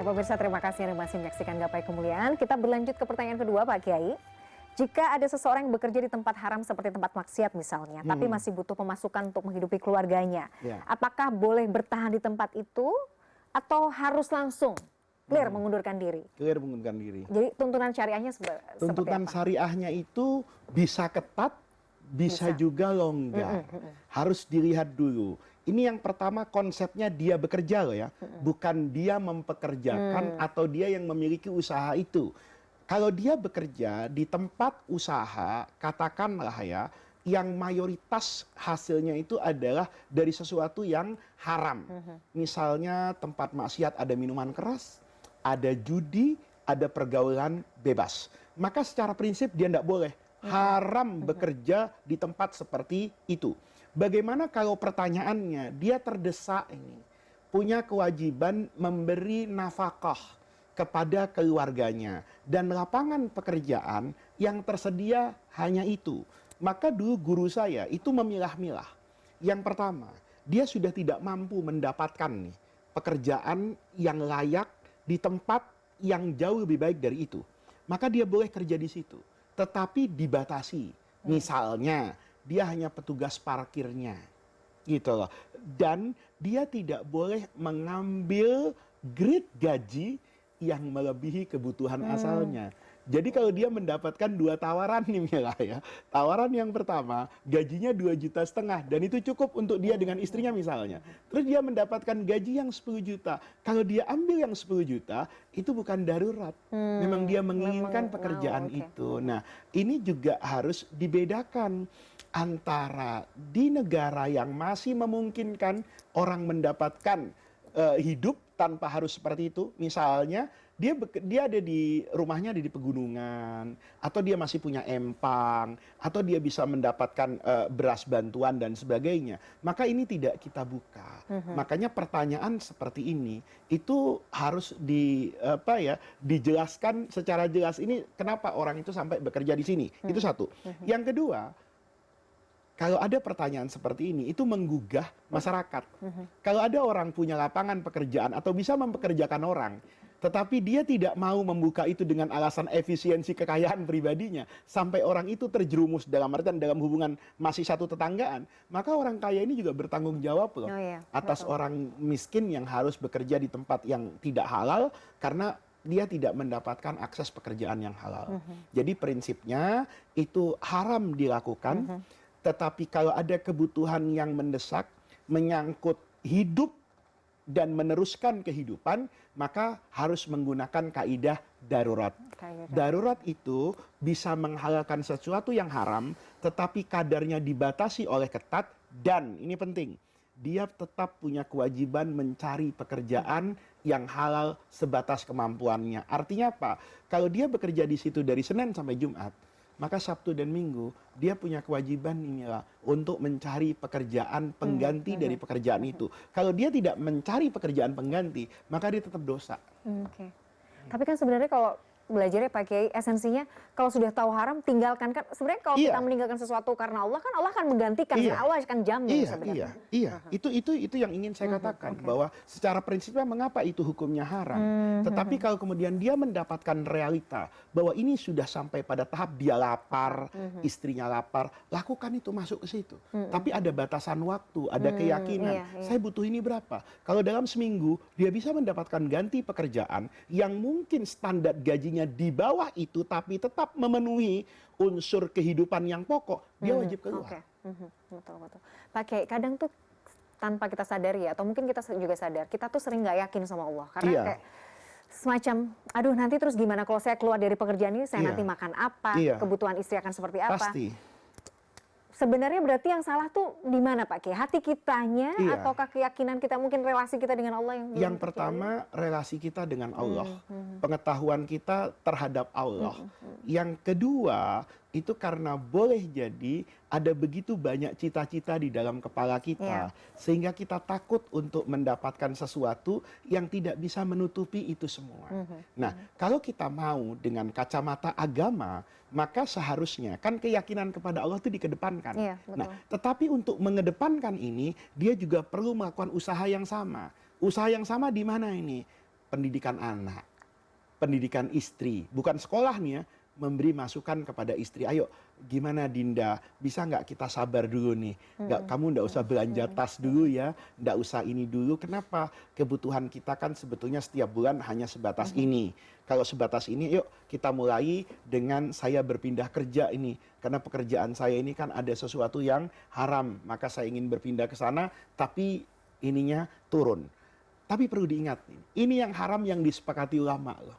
Ya pemirsa, terima kasih Anda masih menyaksikan Gapai Kemuliaan. Kita berlanjut ke pertanyaan kedua Pak Kiai. Jika ada seseorang yang bekerja di tempat haram seperti tempat maksiat misalnya, tapi masih butuh pemasukan untuk menghidupi keluarganya, Ya. apakah boleh bertahan di tempat itu atau harus langsung clear mengundurkan diri? Clear mengundurkan diri. Jadi tuntunan syariahnya seperti Tuntutan apa? syariahnya itu bisa ketat, bisa Bisa. juga longgar. Harus dilihat dulu. Ini yang pertama, konsepnya dia bekerja loh ya. Bukan dia mempekerjakan atau dia yang memiliki usaha itu. Kalau dia bekerja di tempat usaha, katakanlah ya, yang mayoritas hasilnya itu adalah dari sesuatu yang haram. Misalnya tempat maksiat ada minuman keras, ada judi, ada pergaulan bebas. Maka secara prinsip dia tidak boleh. Haram bekerja di tempat seperti itu. Bagaimana kalau pertanyaannya, dia terdesak ini, punya kewajiban memberi nafkah kepada keluarganya, dan lapangan pekerjaan yang tersedia hanya itu. Maka dulu guru saya itu memilah-milah. Yang pertama, dia sudah tidak mampu mendapatkan nih pekerjaan yang layak di tempat yang jauh lebih baik dari itu. Maka dia boleh kerja di situ, tetapi dibatasi. Misalnya, dia hanya petugas parkirnya, gitu loh. Dan dia tidak boleh mengambil grade gaji yang melebihi kebutuhan asalnya. Jadi kalau dia mendapatkan 2 tawaran nih Mila ya. Tawaran yang pertama gajinya 2,5 juta dan itu cukup untuk dia dengan istrinya misalnya. Terus dia mendapatkan gaji yang 10 juta. Kalau dia ambil yang 10 juta itu bukan darurat. Memang dia menginginkan pekerjaan itu. Nah, ini juga harus dibedakan antara di negara yang masih memungkinkan orang mendapatkan hidup tanpa harus seperti itu. Misalnya dia ada di rumahnya, ada di pegunungan, atau dia masih punya empang, atau dia bisa mendapatkan beras bantuan dan sebagainya. Maka ini tidak kita buka. Makanya pertanyaan seperti ini itu harus dijelaskan secara jelas. Ini kenapa orang itu sampai bekerja di sini? Itu satu. Yang kedua, kalau ada pertanyaan seperti ini, itu menggugah masyarakat. Kalau ada orang punya lapangan pekerjaan atau bisa mempekerjakan orang, tetapi dia tidak mau membuka itu dengan alasan efisiensi kekayaan pribadinya, sampai orang itu terjerumus dalam artian dalam hubungan masih satu tetanggaan, maka orang kaya ini juga bertanggung jawab loh atas orang miskin yang harus bekerja di tempat yang tidak halal karena dia tidak mendapatkan akses pekerjaan yang halal. Jadi prinsipnya itu haram dilakukan. Tetapi kalau ada kebutuhan yang mendesak, menyangkut hidup dan meneruskan kehidupan, maka harus menggunakan kaidah darurat. Darurat itu bisa menghalalkan sesuatu yang haram, tetapi kadarnya dibatasi oleh ketat, dan ini penting, dia tetap punya kewajiban mencari pekerjaan yang halal sebatas kemampuannya. Artinya apa? Kalau dia bekerja di situ dari Senin sampai Jumat, maka Sabtu dan Minggu dia punya kewajiban inilah untuk mencari pekerjaan pengganti dari pekerjaan itu. Kalau dia tidak mencari pekerjaan pengganti, maka dia tetap dosa. Tapi kan sebenarnya kalau belajarnya Pak Kiai, esensinya kalau sudah tahu haram tinggalkan. Kan sebenarnya kalau kita meninggalkan sesuatu karena Allah, kan Allah akan menggantikan, Allah akan jamin sebenarnya. Itu yang ingin saya katakan, bahwa secara prinsipnya mengapa itu hukumnya haram. Tetapi kalau kemudian dia mendapatkan realita bahwa ini sudah sampai pada tahap dia lapar, istrinya lapar, lakukan itu, masuk ke situ. Tapi ada batasan waktu, ada keyakinan. Saya butuh ini berapa? Kalau dalam seminggu dia bisa mendapatkan ganti pekerjaan yang mungkin standar gajinya di bawah itu, tapi tetap memenuhi unsur kehidupan yang pokok, dia wajib keluar. Betul. Pak Kiai, kadang tuh tanpa kita sadari ya, atau mungkin kita juga sadar, kita tuh sering nggak yakin sama Allah. Karena kayak semacam, aduh nanti terus gimana kalau saya keluar dari pekerjaan ini, saya nanti makan apa, kebutuhan istri akan seperti apa. Pasti. Sebenarnya berarti yang salah tuh di mana Pak Kiai? Hati kitanya ataukah keyakinan kita, mungkin relasi kita dengan Allah yang pertama, relasi kita dengan Allah. Pengetahuan kita terhadap Allah. Yang kedua, itu karena boleh jadi ada begitu banyak cita-cita di dalam kepala kita, sehingga kita takut untuk mendapatkan sesuatu yang tidak bisa menutupi itu semua. Nah, kalau kita mau dengan kacamata agama, maka seharusnya kan keyakinan kepada Allah itu dikedepankan. Nah, tetapi untuk mengedepankan ini, dia juga perlu melakukan usaha yang sama. Usaha yang sama di mana ini? pendidikan anak, pendidikan istri, bukan sekolah nih ya, memberi masukan kepada istri, ayo gimana Dinda, bisa nggak kita sabar dulu nih, kamu nggak usah belanja tas dulu ya, nggak usah ini dulu, kenapa? Kebutuhan kita kan sebetulnya setiap bulan hanya sebatas ini, kalau sebatas ini yuk kita mulai dengan saya berpindah kerja ini, karena pekerjaan saya ini kan ada sesuatu yang haram, maka saya ingin berpindah ke sana, tapi ininya turun. Tapi perlu diingat, ini yang haram yang disepakati ulama loh.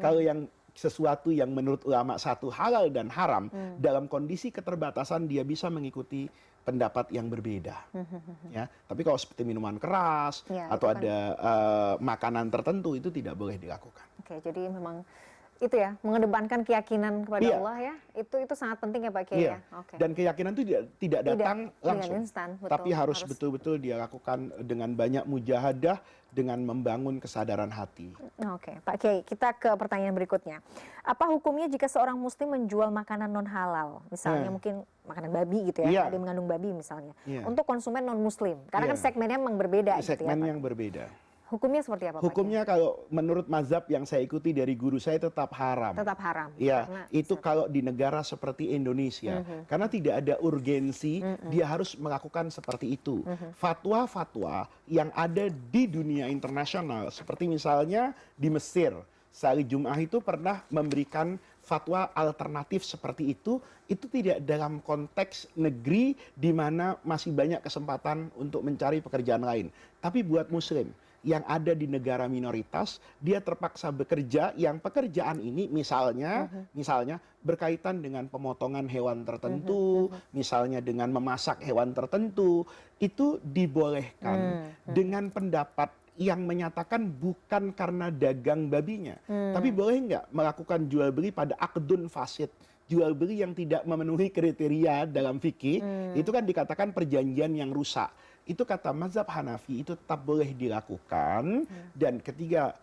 Kalau yang sesuatu yang menurut ulama satu halal dan haram, dalam kondisi keterbatasan dia bisa mengikuti pendapat yang berbeda. Ya, tapi kalau seperti minuman keras ya, atau kan ada makanan tertentu itu tidak boleh dilakukan. Oke, jadi memang itu ya, mengedepankan keyakinan kepada Iya. Allah ya, itu sangat penting ya Pak Kiai Iya. ya. Oke. Dan keyakinan itu tidak datang langsung, instan, betul. tapi harus betul-betul dia lakukan dengan banyak mujahadah, dengan membangun kesadaran hati. Oke, Pak Kiai, kita ke pertanyaan berikutnya. Apa hukumnya jika seorang muslim menjual makanan non halal, misalnya mungkin makanan babi gitu ya, Iya. ada yang mengandung babi misalnya, Iya. untuk konsumen non muslim, karena kan Iya. segmennya memang berbeda gitu ya, Segmen Pak. yang berbeda. Hukumnya seperti apa Pak Hukumnya kalau menurut mazhab yang saya ikuti dari guru saya tetap haram. Kiai? Tetap haram. Ya, karena itu kalau di negara seperti Indonesia, karena tidak ada urgensi, dia harus melakukan seperti itu. Fatwa-fatwa yang ada di dunia internasional, seperti misalnya di Mesir, Salih Jum'ah itu pernah memberikan fatwa alternatif seperti itu tidak dalam konteks negeri di mana masih banyak kesempatan untuk mencari pekerjaan lain. Tapi buat muslim yang ada di negara minoritas, dia terpaksa bekerja yang pekerjaan ini misalnya berkaitan dengan pemotongan hewan tertentu, misalnya dengan memasak hewan tertentu, itu dibolehkan dengan pendapat yang menyatakan bukan karena dagang babinya, tapi boleh nggak melakukan jual beli pada akdun fasid, jual beli yang tidak memenuhi kriteria dalam fikih, itu kan dikatakan perjanjian yang rusak. Itu kata mazhab Hanafi itu tetap boleh dilakukan, dan ketika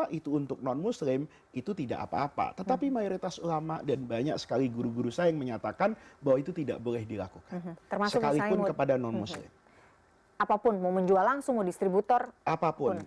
itu untuk non muslim itu tidak apa-apa. Tetapi mayoritas ulama dan banyak sekali guru-guru saya yang menyatakan bahwa itu tidak boleh dilakukan. Termasuk Sekalipun misalnya kepada non muslim. apapun, mau menjual langsung, mau distributor, Apapun.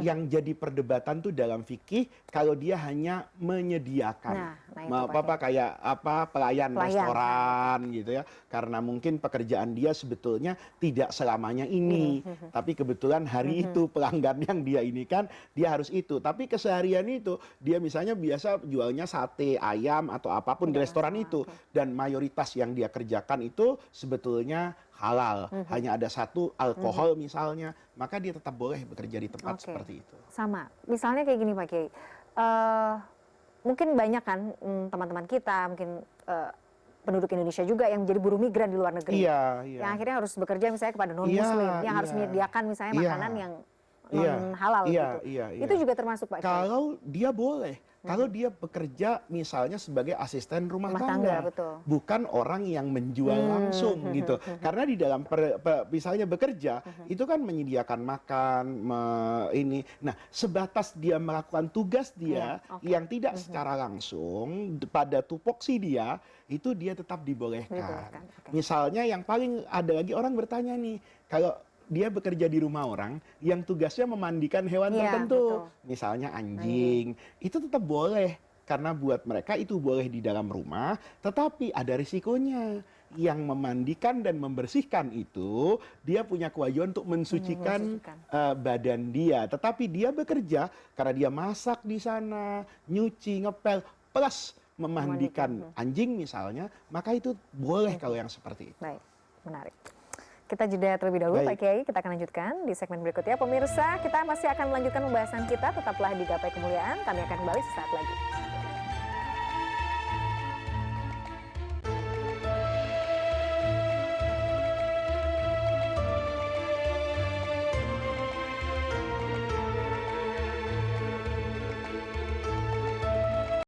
Yang jadi perdebatan tuh dalam fikih kalau dia hanya menyediakan, Nah, itu kayak pelayan restoran gitu ya, karena mungkin pekerjaan dia sebetulnya tidak selamanya ini, tapi kebetulan hari itu pelanggan yang dia ini kan dia harus itu, tapi keseharian itu dia misalnya biasa jualnya sate ayam atau apapun di restoran itu, dan mayoritas yang dia kerjakan itu sebetulnya halal, hanya ada satu alkohol misalnya, maka dia tetap boleh bekerja di tempat seperti itu. Sama, misalnya kayak gini Pak Kiai, mungkin banyak kan teman-teman kita, mungkin penduduk Indonesia juga yang menjadi buruh migran di luar negeri, yang akhirnya harus bekerja misalnya kepada non muslim, yang harus menyediakan misalnya makanan yang non halal gitu. Itu juga termasuk Pak Kiai? Kalau dia boleh. Kalau dia bekerja misalnya sebagai asisten rumah tangga, betul. bukan orang yang menjual langsung gitu. Karena di dalam misalnya bekerja itu kan menyediakan makan, ini. Nah, sebatas dia melakukan tugas dia yang tidak secara langsung pada tupoksi dia, itu dia tetap dibolehkan. Misalnya yang paling ada lagi orang bertanya nih, kalau dia bekerja di rumah orang yang tugasnya memandikan hewan tertentu, misalnya anjing, itu tetap boleh karena buat mereka itu boleh di dalam rumah, tetapi ada risikonya. Yang memandikan dan membersihkan itu dia punya kewajiban untuk mensucikan badan dia, tetapi dia bekerja karena dia masak di sana, nyuci, ngepel, plus memandikan anjing misalnya, maka itu boleh kalau yang seperti itu. Baik, menarik. Kita jeda terlebih dahulu Pak Kiai, kita akan lanjutkan di segmen berikutnya. Pemirsa, kita masih akan melanjutkan pembahasan kita, tetaplah di Gapai Kemuliaan, kami akan kembali sesaat lagi.